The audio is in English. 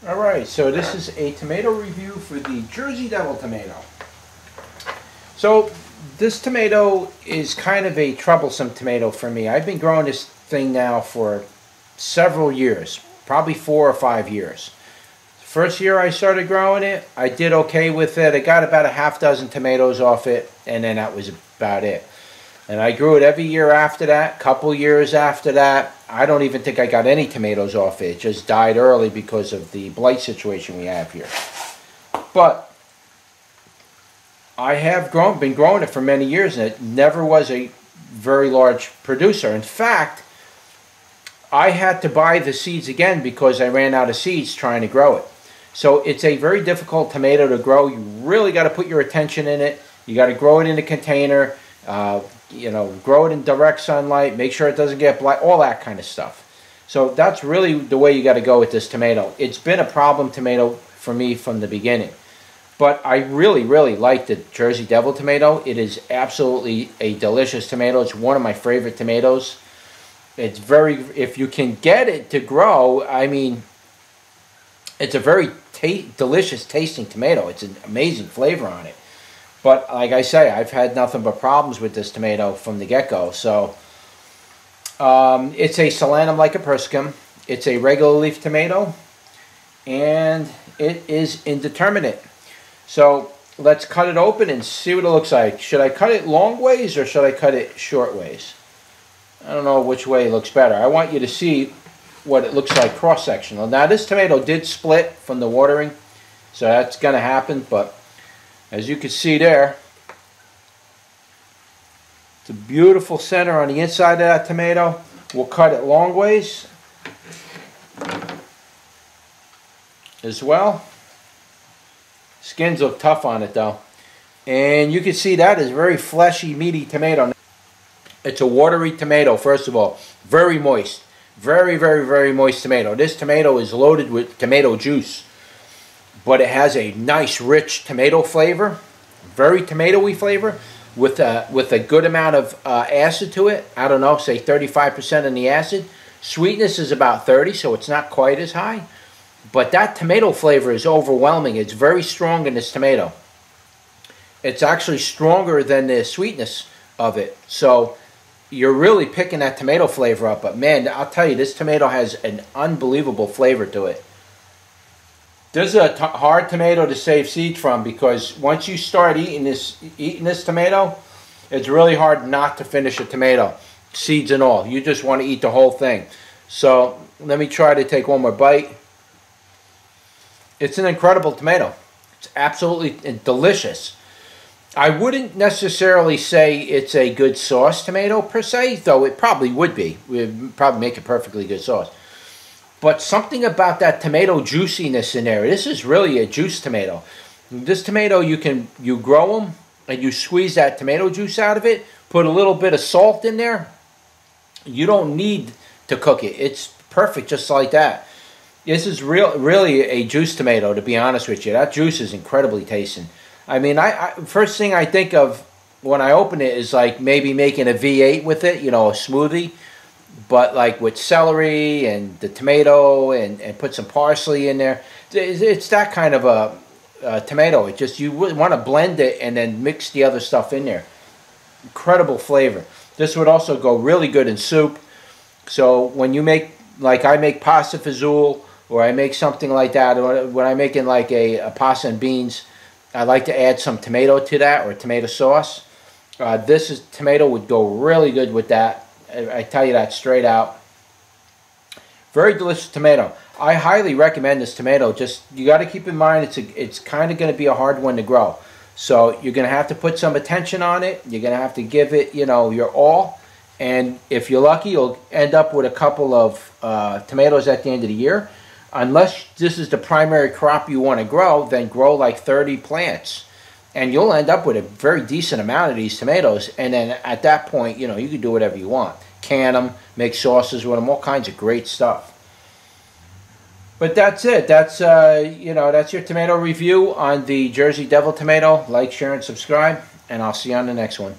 Alright, so this is a tomato review for the Jersey Devil tomato. So this tomato is kind of a troublesome tomato for me. I've been growing this thing now for several years, probably 4 or 5 years. First year I started growing it, I did okay with it. I got about a half dozen tomatoes off it, and then that was about it. And I grew it every year after that, couple years after that. I don't even think I got any tomatoes off it. It just died early because of the blight situation we have here. But I have been growing it for many years, and it never was a very large producer. In fact, I had to buy the seeds again because I ran out of seeds trying to grow it. So it's a very difficult tomato to grow. You really got to put your attention in it. You got to grow it in a container. Grow it in direct sunlight, make sure it doesn't get blight, all that kind of stuff. So that's really the way you got to go with this tomato. It's been a problem tomato for me from the beginning. But I really, really like the Jersey Devil tomato. It is absolutely a delicious tomato. It's one of my favorite tomatoes. It's if you can get it to grow, I mean, it's a very delicious tasting tomato. It's an amazing flavor on it. But like I say, I've had nothing but problems with this tomato from the get-go. So it's a Solanum lycopersicum. It's a regular leaf tomato, and it is indeterminate. So let's cut it open and see what it looks like. Should I cut it long ways or should I cut it short ways? I don't know which way looks better. I want you to see what it looks like cross-sectional. Now this tomato did split from the watering, so that's going to happen, but as you can see there, it's a beautiful center on the inside of that tomato. We'll cut it long ways as well. Skins look tough on it though. And you can see that is a very fleshy, meaty tomato. It's a watery tomato, first of all. Very moist. Very, very, very moist tomato. This tomato is loaded with tomato juice, but it has a nice, rich tomato flavor, very tomatoey flavor, with a good amount of acid to it. I don't know, say 35% in the acid. Sweetness is about 30, so it's not quite as high. But that tomato flavor is overwhelming. It's very strong in this tomato. It's actually stronger than the sweetness of it. So you're really picking that tomato flavor up. But man, I'll tell you, this tomato has an unbelievable flavor to it. This is a hard tomato to save seeds from, because once you start eating this tomato, it's really hard not to finish a tomato, seeds and all. You just want to eat the whole thing. So let me try to take one more bite. It's an incredible tomato. It's absolutely delicious. I wouldn't necessarily say it's a good sauce tomato per se, though it probably would be. It would probably make a perfectly good sauce. But something about that tomato juiciness in there. This is really a juice tomato. This tomato, you grow them and you squeeze that tomato juice out of it. Put a little bit of salt in there. You don't need to cook it. It's perfect just like that. This is really a juice tomato, to be honest with you. That juice is incredibly tasty. I mean, first thing I think of when I open it is like maybe making a V8 with it, you know, a smoothie. But like with celery and the tomato and put some parsley in there. It's that kind of a tomato. It just, you want to blend it and then mix the other stuff in there. Incredible flavor. This would also go really good in soup. So when you make, like I make pasta fazool, or I make something like that, or when I'm making like a pasta and beans, I like to add some tomato to that, or tomato sauce. This tomato would go really good with that. I tell you that straight out. Very delicious tomato. I highly recommend this tomato. Just, you got to keep in mind it's kind of going to be a hard one to grow. So you're going to have to put some attention on it. You're going to have to give it, you know, your all. And if you're lucky, you'll end up with a couple of tomatoes at the end of the year. Unless this is the primary crop you want to grow, then grow like 30 plants. And you'll end up with a very decent amount of these tomatoes. And then at that point, you know, you can do whatever you want. Can them, make sauces with them, all kinds of great stuff. But that's it. That's, that's your tomato review on the Jersey Devil tomato. Like, share, and subscribe. And I'll see you on the next one.